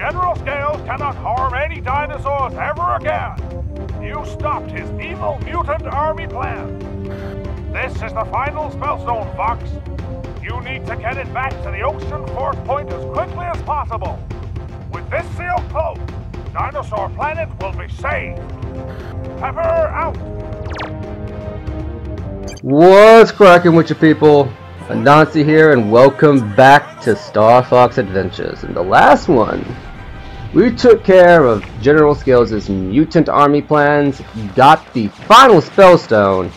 General Scales cannot harm any dinosaurs ever again. You stopped his evil mutant army plan. This is the final Spellstone, Fox. You need to get it back to the Ocean Force Point as quickly as possible. With this sealed closed, Dinosaur Planet will be saved. Pepper out! What's cracking with you people? Anansi here, and welcome back to Star Fox Adventures. In the last one, we took care of General Scales' mutant army plans, got the final Spellstone,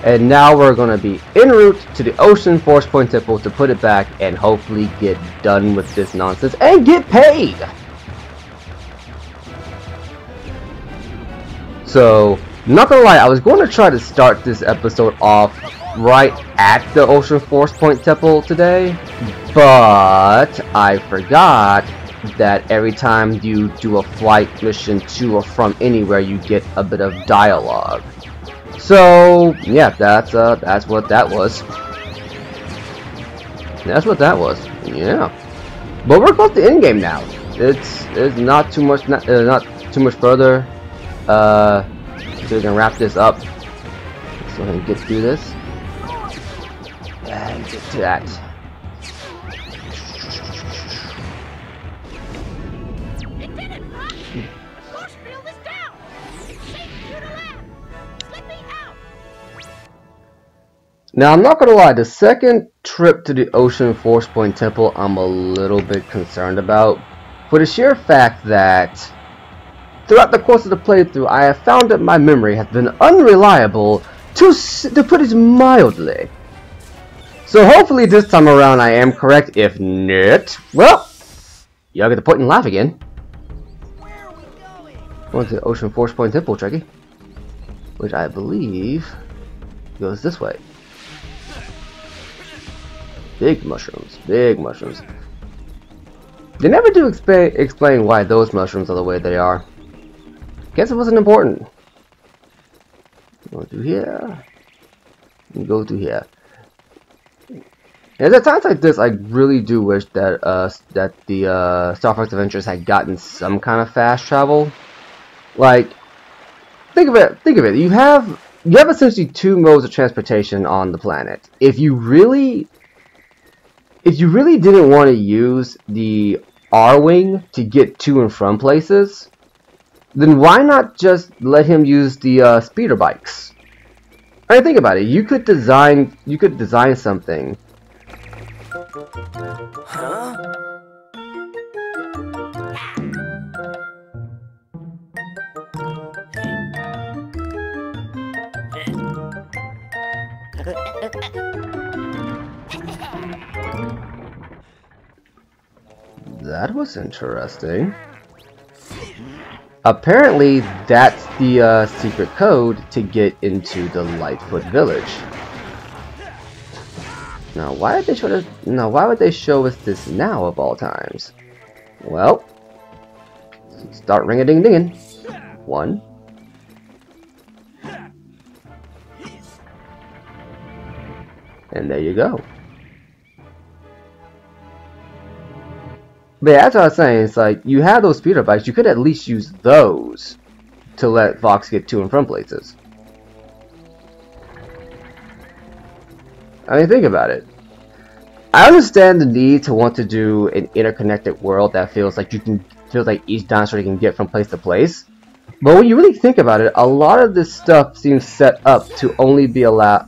and now we're going to be en route to the Ocean Force Point Temple to put it back and hopefully get done with this nonsense and get paid! So, not gonna lie, I was going to try to start this episode off right at the Ocean Force Point Temple today, but I forgot that every time you do a flight mission to or from anywhere, you get a bit of dialogue. So yeah, that's what that was. That's what that was. Yeah, but we're close to end game now. It's not too much, not too much further. So we can wrap this up. Let's go ahead and get through this and get to that. It did it, Fox! Force field is down! It's safe for you to land! Let me out! Now, I'm not gonna lie, the second trip to the Ocean Force Point Temple I'm a little bit concerned about, for the sheer fact that throughout the course of the playthrough, I have found that my memory has been unreliable, to put it mildly. So hopefully this time around I am correct. If not, well, y'all get the point and laugh again. Where are we going? Going to the Ocean Force Point Temple, Trekkie, which I believe goes this way. Big mushrooms, big mushrooms. They never do explain why those mushrooms are the way they are. Guess it wasn't important. Go through here. And go through here. And at times like this, I really do wish that that the Star Fox Adventures had gotten some kind of fast travel. Like, think of it. You have essentially two modes of transportation on the planet. If you really didn't want to use the R-Wing to get to and from places, then why not just let him use the speeder bikes? I mean, think about it. You could design something. Huh? That was interesting. Apparently, that's the secret code to get into the Lightfoot Village. Now, why would they show us? Now, why would they show us this now of all times? Well, start ring-a-ding-dinging. 1. And there you go. But yeah, that's what I was saying. It's like, you have those speeder bikes, you could at least use those to let Fox get to and from places. I mean, think about it. I understand the need to want to do an interconnected world that feels like each dinosaur you can get from place to place. But when you really think about it, a lot of this stuff seems set up to only allow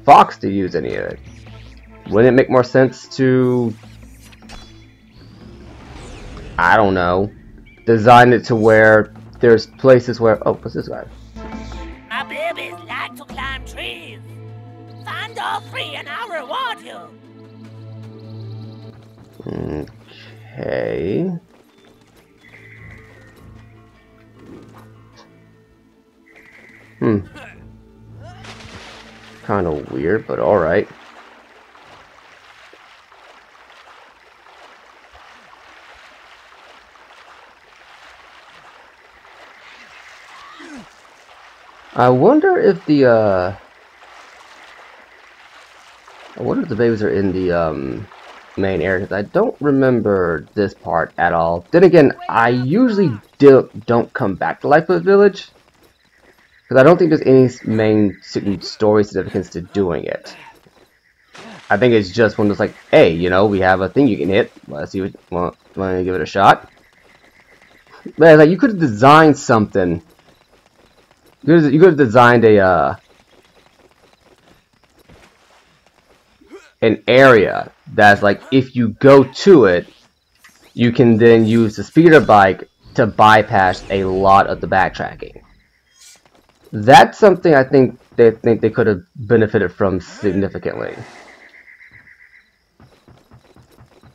Fox to use any of it. Wouldn't it make more sense to, I don't know, design it to where there's places where, oh, what's this guy? My babies like to climb trees. Find all free and I'll reward you. Okay. Kind of weird, but alright. I wonder if the babies are in the main area, because I don't remember this part at all. Then again, I usually don't come back to Lightfoot Village, because I don't think there's any main story significance to doing it. I think it's just one that's like, hey, you know, we have a thing you can hit. Let's see what, want to give it a shot. But it's like, you could have designed something. You could have designed an area that's like, if you go to it, you can then use the speeder bike to bypass a lot of the backtracking. That's something I think they could have benefited from significantly.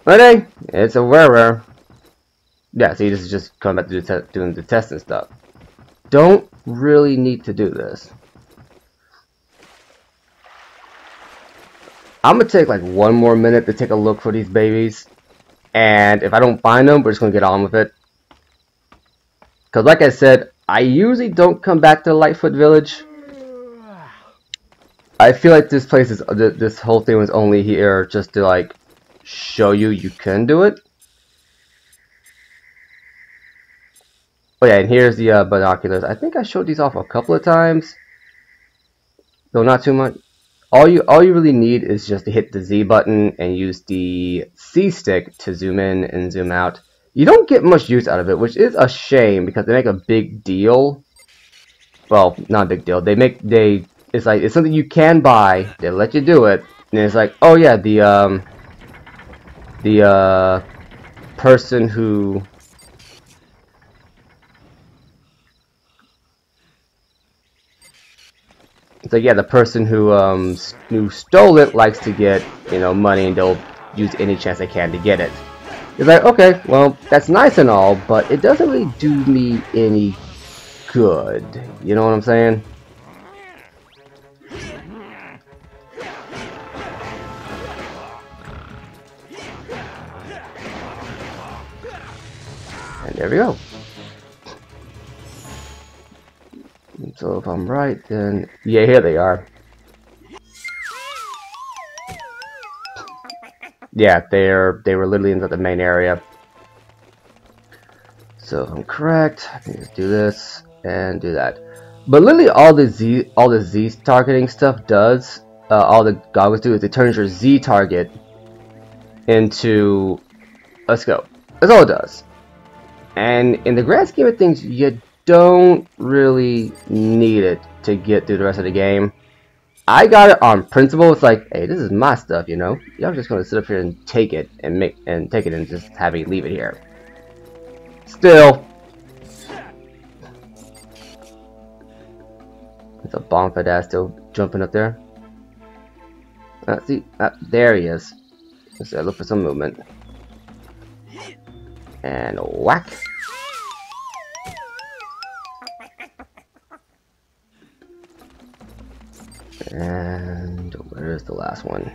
But hey, it's a rare. Yeah, see, this is just coming back to doing the testing stuff. Don't really need to do this. I'm gonna take like 1 more minute to take a look for these babies, and if I don't find them, we're just gonna get on with it. Cause like I said, I usually don't come back to Lightfoot Village. I feel like this place is this whole thing was only here just to like show you can do it. Oh yeah, and here's the binoculars. I think I showed these off a couple of times, though not too much. All you really need is just to hit the Z button and use the C stick to zoom in and zoom out. You don't get much use out of it, which is a shame because they make a big deal. Well, not a big deal. It's like it's something you can buy. They let you do it, and it's like, oh yeah, the person who so yeah, the person who stole it likes to get, you know, money, and they'll use any chance they can to get it. It's like, okay, well, that's nice and all, but it doesn't really do me any good. You know what I'm saying? And there we go. So if I'm right, then yeah, here they are. Yeah, they were literally in the main area. So if I'm correct, I can just do this and do that. But literally all the Z targeting stuff does, all the goggles do is it turns your Z target into a scope. That's all it does. And in the grand scheme of things, you don't really need it to get through the rest of the game. I got it on principle. It's like, hey, this is my stuff, you know. Y'all just gonna sit up here and take it and just have me leave it here. Still, it's a bomb-fed ass still jumping up there. See, there he is. Let's look for some movement. And whack. And where's the last one?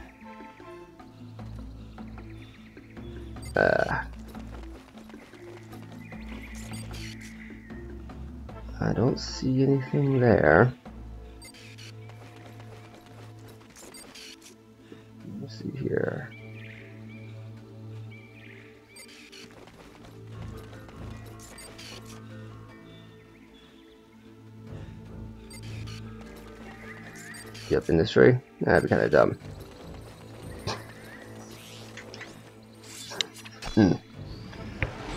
I don't see anything there. Let's see here. Up industry? That'd be kind of dumb.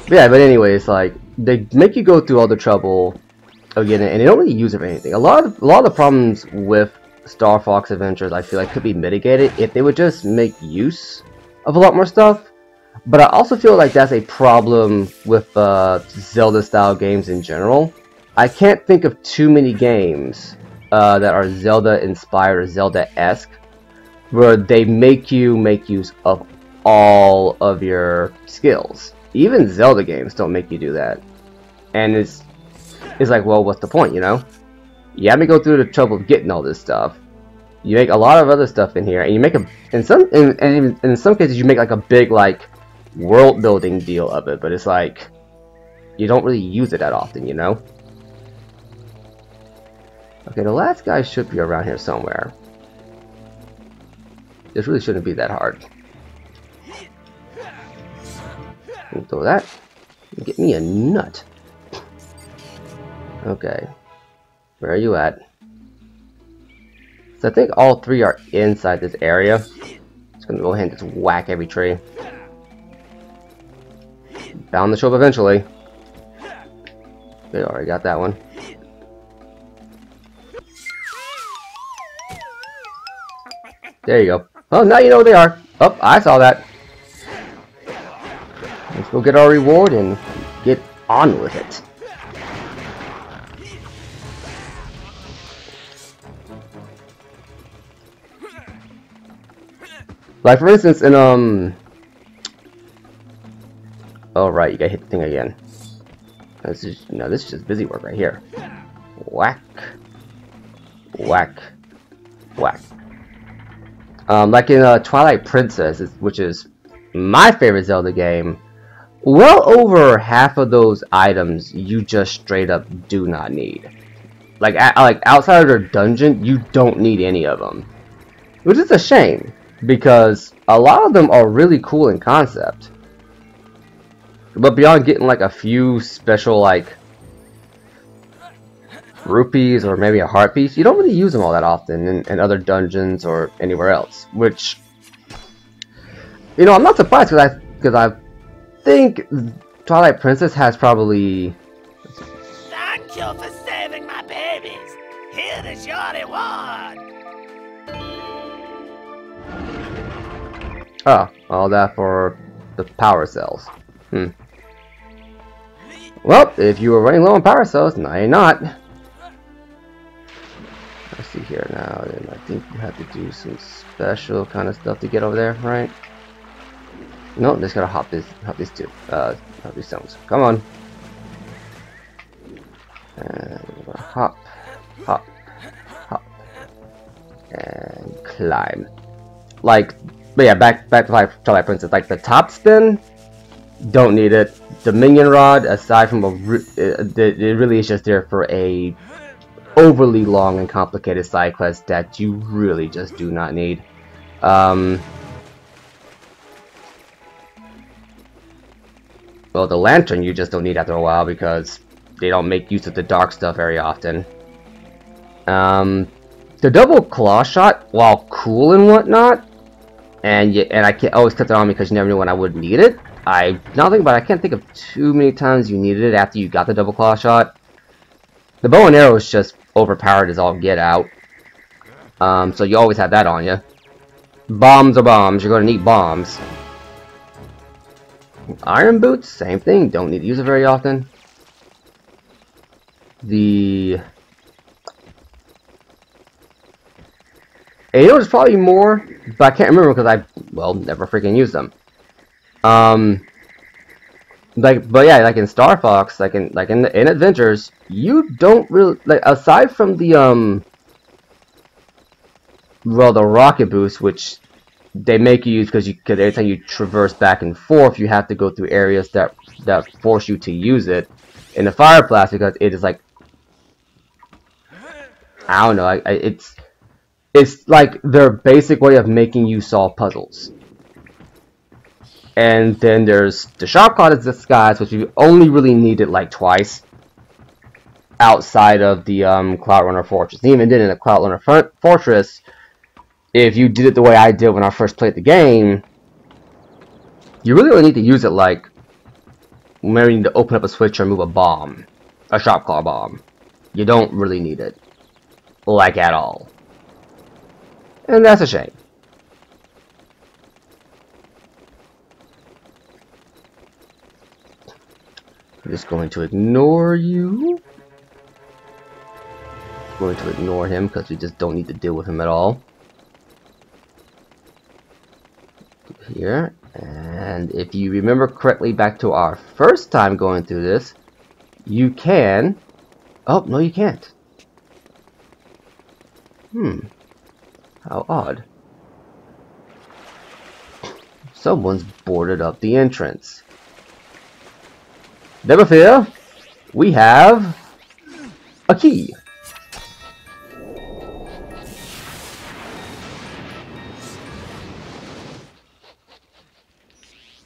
Yeah, but anyways, like they make you go through all the trouble again, and they don't really use it for anything. A lot of the problems with Star Fox Adventures, I feel like, could be mitigated if they would just make use of a lot more stuff. But I also feel like that's a problem with Zelda-style games in general. I can't think of too many games that are Zelda-inspired or Zelda-esque, where they make you make use of all of your skills. Even Zelda games don't make you do that, and it's like, well, what's the point, you know? You have to go through the trouble of getting all this stuff. You make a lot of other stuff in here, and you make in some cases you make like a big like world building deal of it, but it's like you don't really use it that often, you know? Okay, the last guy should be around here somewhere. This really shouldn't be that hard. Throw that. Get me a nut. Okay. Where are you at? So I think all three are inside this area. Just gonna go ahead and just whack every tree. Bound to show up eventually. They already got that one. There you go. Oh, now you know where they are. Oh, I saw that. Let's go get our reward and get on with it. Like for instance, in oh right, you gotta hit the thing again. This is just busy work right here. Whack, whack, whack. Like in Twilight Princess, which is my favorite Zelda game, well over half of those items you just straight up do not need. Like outside of their dungeon, you don't need any of them, which is a shame because a lot of them are really cool in concept. But beyond getting like a few special like rupees or maybe a heart piece, you don't really use them all that often in other dungeons or anywhere else. Which, you know, I'm not surprised because I think Twilight Princess has probably. Thank you for saving my babies. Here is your reward. Oh, all that for the power cells. Well, if you were running low on power cells, now you're not. Let's see here now. Then I think you have to do some special kind of stuff to get over there, right? No, just gotta hop these two, hop these stones. Come on. And hop, hop, hop, and climb. Like, but yeah, back to Twilight Princess. Like the top spin, don't need it. The minion rod, aside from it really is just there for a overly long and complicated side quest that you really just do not need. Well, the lantern you just don't need after a while because they don't make use of the dark stuff very often. The double claw shot, while cool and whatnot, and I can't always kept it on because you never knew when I would need it. I can't think of too many times you needed it after you got the double claw shot. The bow and arrow is just overpowered as all get out. So you always have that on you. Bombs are bombs. You're going to need bombs. Iron boots, same thing. Don't need to use it very often. The you know, there's probably more, but I can't remember because I never freaking used them. But yeah, like in Star Fox, like in Adventures, you don't really aside from the the rocket boost, which they make you use because every time you traverse back and forth, you have to go through areas that force you to use it. In the Fire Blast, because it is like, I don't know, it's like their basic way of making you solve puzzles. And then there's the Sharp Claw's Disguise, which you only really needed like twice outside of the Cloud Runner Fortress. And even then, in the Cloud Runner Fortress, if you did it the way I did when I first played the game, you really only need to use it like when you need to open up a switch or move a bomb, a Sharp Claw bomb. You don't really need it, like at all, and that's a shame. I'm just going to ignore you. Going to ignore him because we just don't need to deal with him at all. Here, and if you remember correctly back to our first time going through this, you can... Oh, no you can't. How odd. Someone's boarded up the entrance. Never fear, we have a key.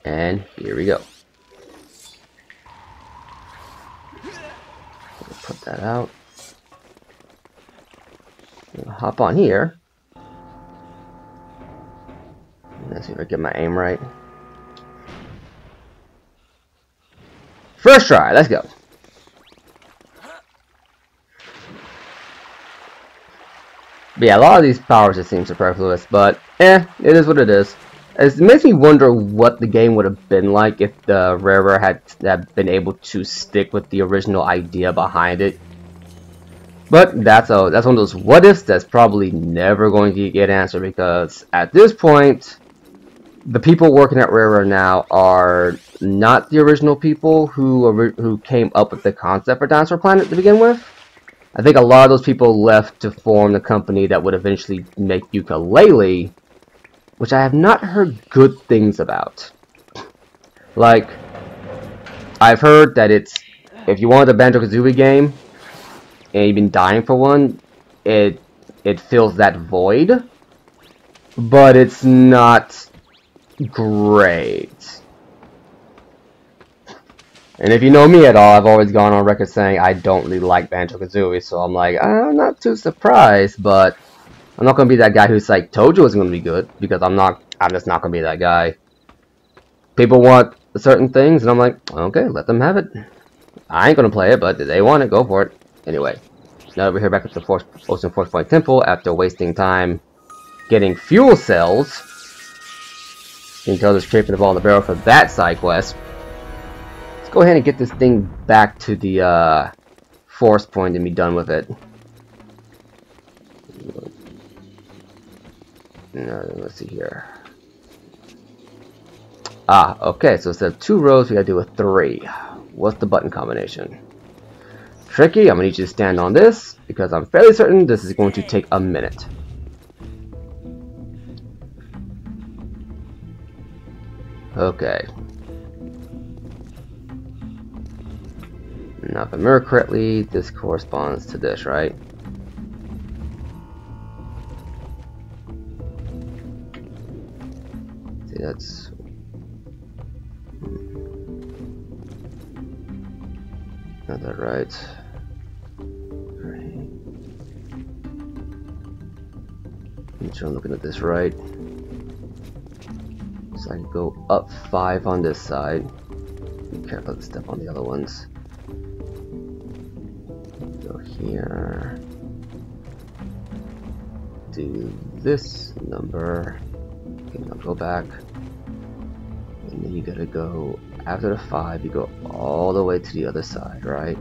And here we go. that out. Hop on here. Let's see if I get my aim right. First try, let's go. But yeah, a lot of these powers just seem superfluous, but it is what it is. It makes me wonder what the game would have been like if the Rare had been able to stick with the original idea behind it. But that's one of those what ifs that's probably never going to get answered, because at this point, the people working at Rare now are not the original people who came up with the concept for Dinosaur Planet to begin with. I think a lot of those people left to form the company that would eventually make Yooka-Laylee, which I have not heard good things about. Like, I've heard that if you want a Banjo-Kazooie game and you've been dying for one, it fills that void, but it's not great. And if you know me at all, I've always gone on record saying I don't really like Banjo-Kazooie, so I'm like, I'm not too surprised, but I'm not gonna be that guy who's like, Tojo is gonna be good, because I'm just not gonna be that guy. People want certain things, and I'm like, okay, let them have it. I ain't gonna play it, but if they want it, go for it. Anyway, now that we're here back at the Ocean Force Point Temple, after wasting time getting fuel cells, you can tell there's scraping the ball in the barrel for that side quest. Let's go ahead and get this thing back to the Force Point and be done with it. Let's see here. Okay, so instead of 2 rows, we gotta do a 3. What's the button combination? Tricky, I'm gonna need you to stand on this, because I'm fairly certain this is going to take a minute. Okay. Now, if I remember correctly, this corresponds to this, right? See, that's... Not that right. Make sure I'm looking at this right. So I can go up 5 on this side. Be careful to step on the other ones. Go here. Do this number. Okay, now go back. And then you gotta go, after the 5, you go all the way to the other side, right?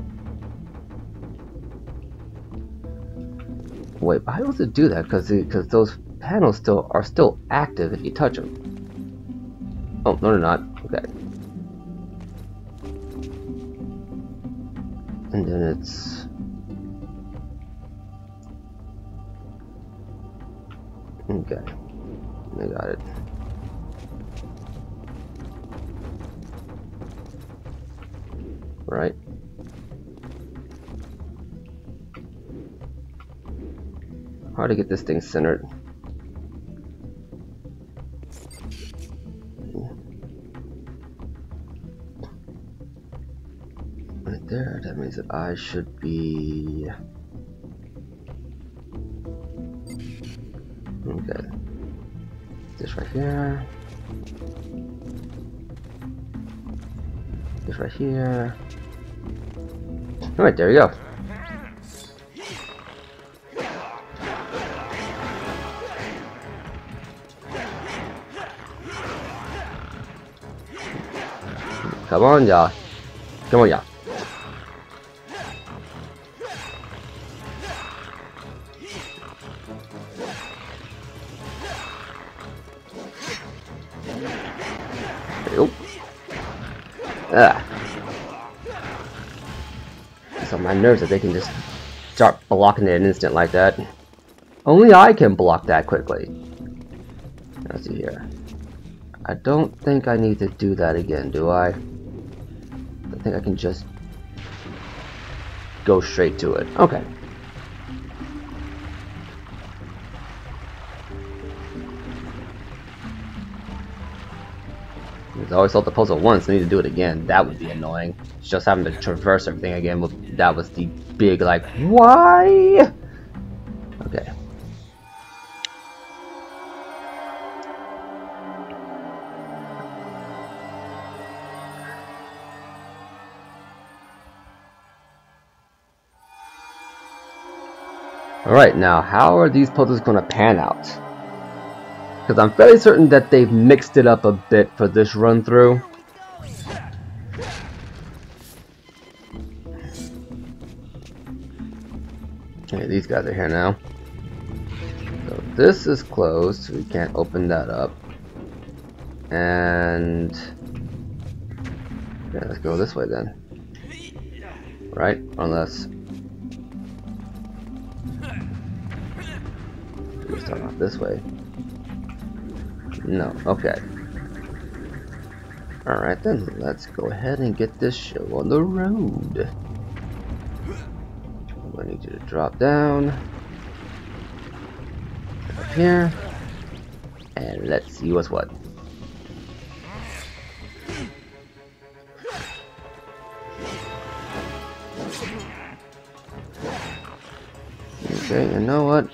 Wait, how does it do that? Because those panels are still active if you touch them. Oh, no, they're not. Okay. And then it's... Okay. I got it. Right. Hard to get this thing centered. Right there, that means that I should be... Okay. This right here. This right here. Alright, there you go. Come on, y'all. Come on, y'all. It's on my nerves that they can just start blocking it in an instant like that. Only I can block that quickly. Let's see here. I don't think I need to do that again, do I? I think I can just go straight to it. Okay. I always solved the puzzle once, I need to do it again. That would be annoying. Just having to traverse everything again, that was the big, like, why? Okay. Alright, now how are these puzzles going to pan out? Because I'm fairly certain that they've mixed it up a bit for this run through. Okay, these guys are here now. So this is closed, so we can't open that up. And yeah, let's go this way then. Right? Unless we start off this way. No, okay. Alright then, let's go ahead and get this show on the road. I need you to drop down up here, and let's see what's what. Okay, you know what?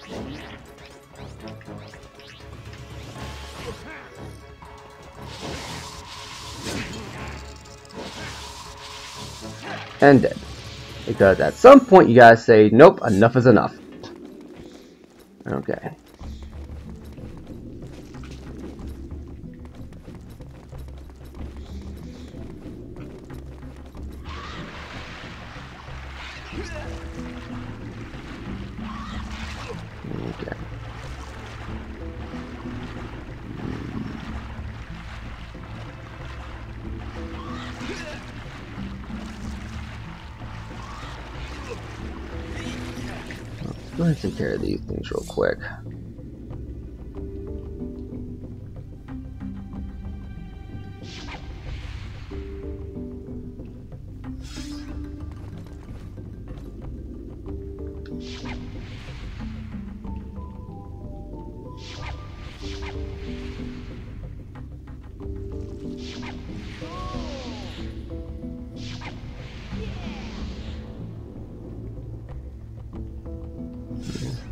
And dead. Because at some point you guys say, nope, enough is enough. Okay. Okay. Go ahead and take care of these things real quick.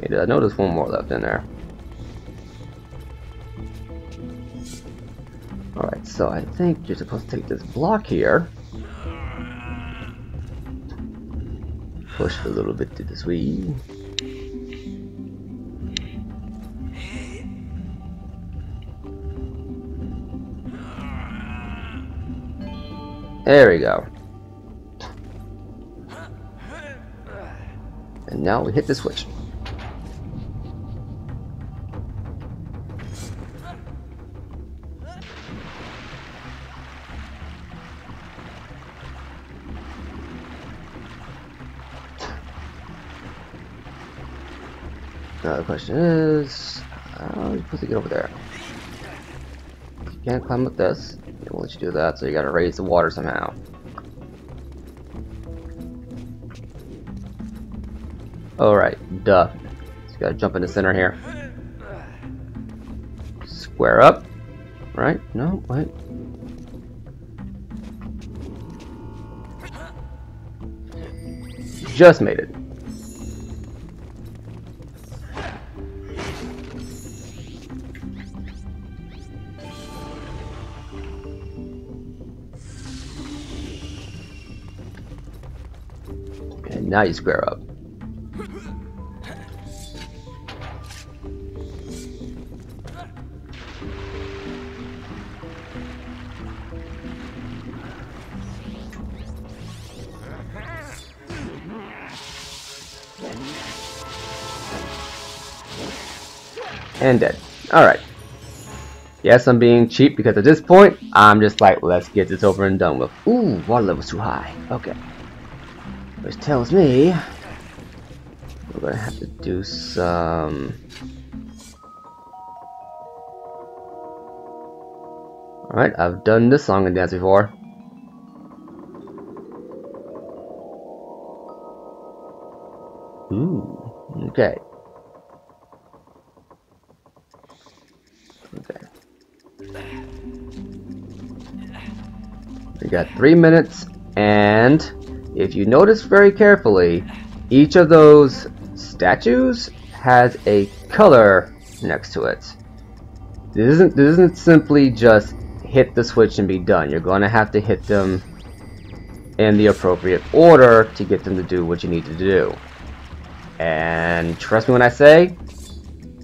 Hey, I noticed one more left in there. Alright, so I think you're supposed to take this block here. Push a little bit to this way. There we go. And now we hit the switch. Now the question is, how are you supposed to get over there? You can't climb up this. It won't let you do that, so you gotta raise the water somehow. Alright, duh. So you gotta jump in the center here. Square up. Right? No, wait. Just made it. And now you square up. And dead. Alright. Yes, I'm being cheap because at this point, I'm just like, let's get this over and done with. Ooh, water level's too high. Okay. Which tells me we're gonna have to do some. Alright, I've done this song and dance before. Ooh, okay. Okay. We got 3 minutes, and if you notice very carefully, each of those statues has a color next to it. This isn't simply just hit the switch and be done. You're going to have to hit them in the appropriate order to get them to do what you need to do. And trust me when I say,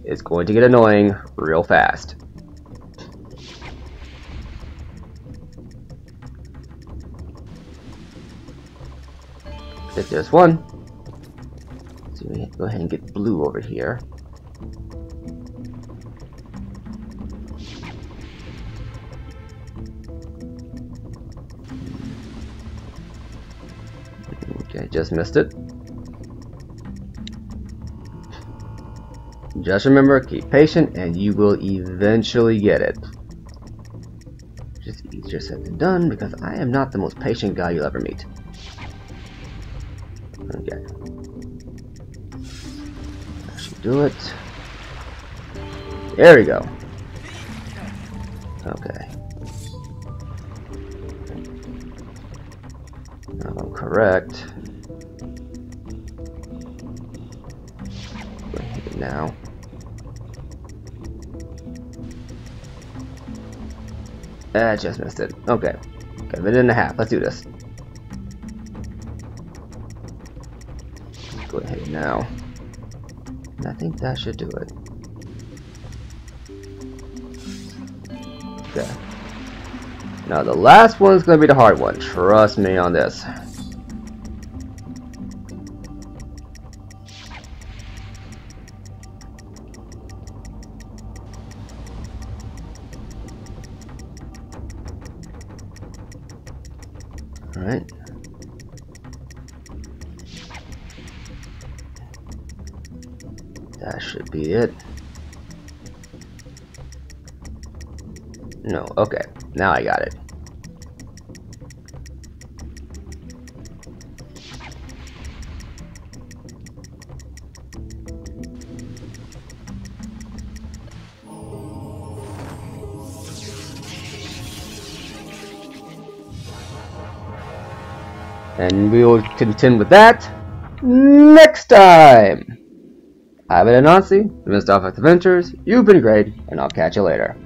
it's going to get annoying real fast. If there's one, so we go ahead and get blue over here. Okay, just missed it. Just remember, keep patient and you will eventually get it. Just easier said than done because I am not the most patient guy you'll ever meet. Okay. That should do it. There we go. Okay. Now if I'm correct. Go ahead and hit it now. I just missed it. Okay. Got a minute and a half. Let's do this. Go ahead now. And I think that should do it. Okay. Now the last one's gonna be the hard one. Trust me on this. Alright. That should be it. No, okay. Now I got it. And we will contend with that next time. I've been Anansi, the Star Fox Adventures. You've been great, and I'll catch you later.